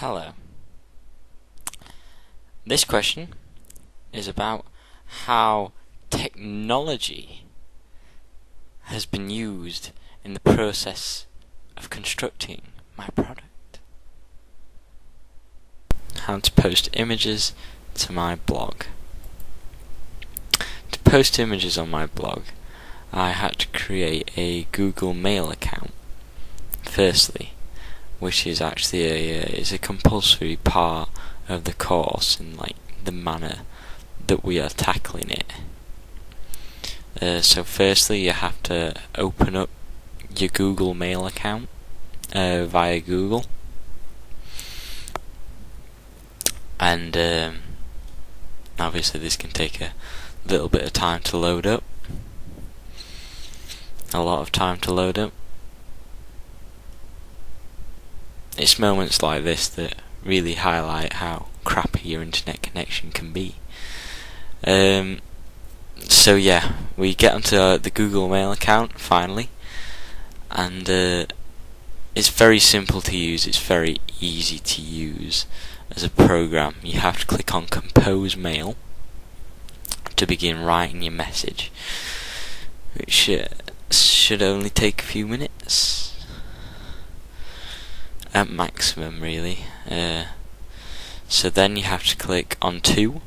Hello. This question is about how technology has been used in the process of constructing my product. How to post images to my blog. To post images on my blog, I had to create a Google Mail account, firstly, which is actually is a compulsory part of the course in the manner that we are tackling it. So firstly, you have to open up your Google Mail account via Google, and obviously this can take a little bit of time to load up, a lot of time to load up. It's moments like this that really highlight how crappy your internet connection can be. So yeah, we get onto the Google Mail account finally, and it's very simple to use. It's very easy to use as a program. You have to click on Compose Mail to begin writing your message, which should only take a few minutes at maximum, really. So then you have to click on To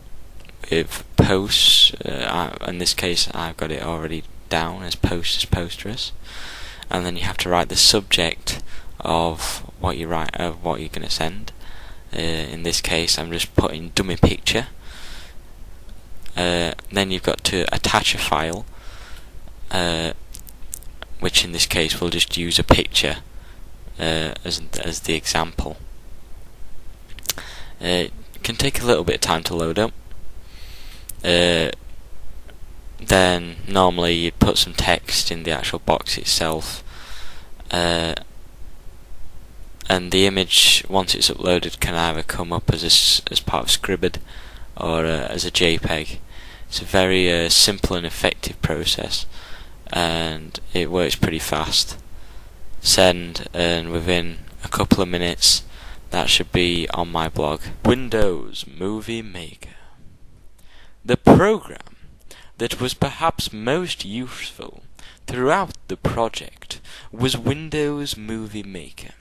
with posts. In this case, I've got it already down as post as posterous, and then you have to write the subject of what you write, of what you're going to send. In this case, I'm just putting dummy picture. Then you've got to attach a file, which in this case we'll just use a picture as the example. It can take a little bit of time to load up. Then normally you'd put some text in the actual box itself, and the image, once it's uploaded, can either come up as part of Scribd or as a JPEG. It's a very simple and effective process, and it works pretty fast. Send, and within a couple of minutes that should be on my blog. Windows Movie Maker. The program that was perhaps most useful throughout the project was Windows Movie Maker,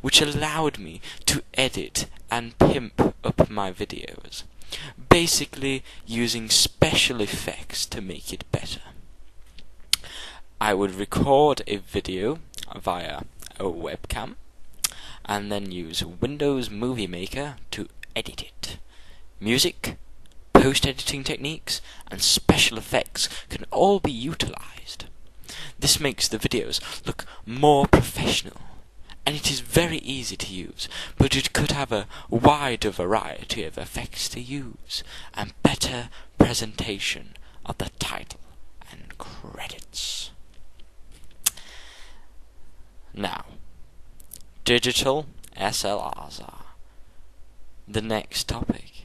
which allowed me to edit and pimp up my videos, basically using special effects to make it better. I would record a video via a webcam and then use Windows Movie Maker to edit it. Music, post-editing techniques, and special effects can all be utilized. This makes the videos look more professional, and it is very easy to use, but it could have a wider variety of effects to use and better presentation of the title and credits. Now, digital SLRs are the next topic.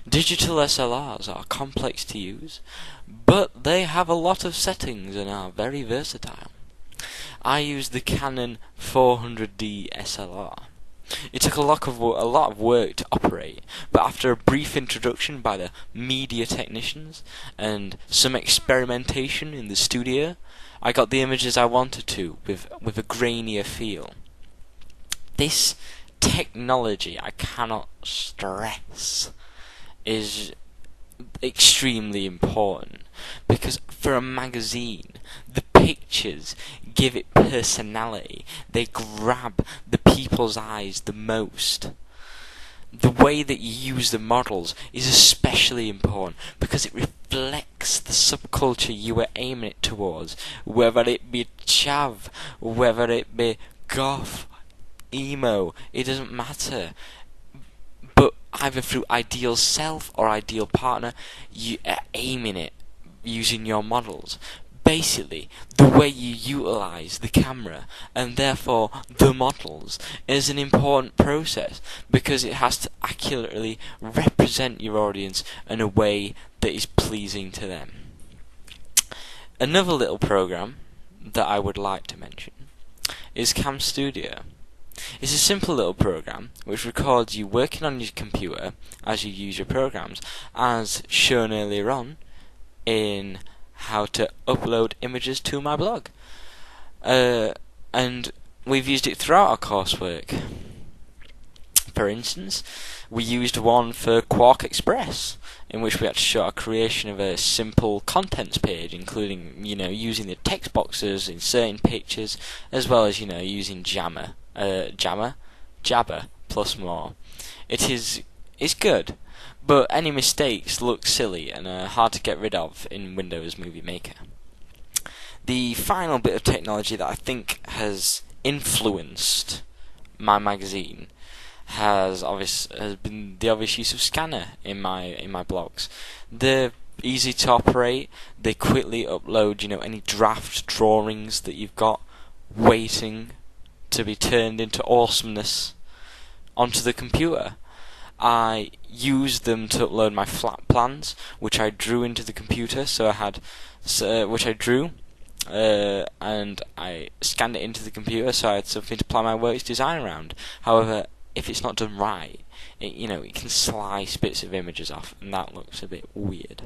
Digital SLRs are complex to use, but they have a lot of settings and are very versatile. I use the Canon 400D SLR. It took a lot of work to operate, but after a brief introduction by the media technicians and some experimentation in the studio, I got the images I wanted to with a grainier feel. This technology, I cannot stress, is extremely important, because for a magazine, the pictures give it personality. They grab the people's eyes the most. The way that you use the models is especially important because it reflects the subculture you are aiming it towards, whether it be chav, whether it be goth, emo, it doesn't matter. But either through ideal self or ideal partner, you are aiming it using your models. Basically, the way you utilize the camera and therefore the models is an important process, because it has to accurately represent your audience in a way that is pleasing to them. Another little program that I would like to mention is Cam Studio. It's a simple little program which records you working on your computer as you use your programs, as shown earlier on in how to upload images to my blog. And we've used it throughout our coursework. For instance, we used one for Quark Express, in which we had to show our creation of a simple contents page, including, using the text boxes, inserting pictures, as well as, using Jabber plus more. It's good, but any mistakes look silly and are hard to get rid of in Windows Movie Maker. The final bit of technology that I think has influenced my magazine has been the obvious use of Scanner in my blogs. They're easy to operate. They quickly upload, any draft drawings that you've got waiting to be turned into awesomeness onto the computer. I used them to upload my flat plans, which I drew into the computer. Which I drew, and I scanned it into the computer, so I had something to plan my works design around. However, if it's not done right, it can slice bits of images off, and that looks a bit weird.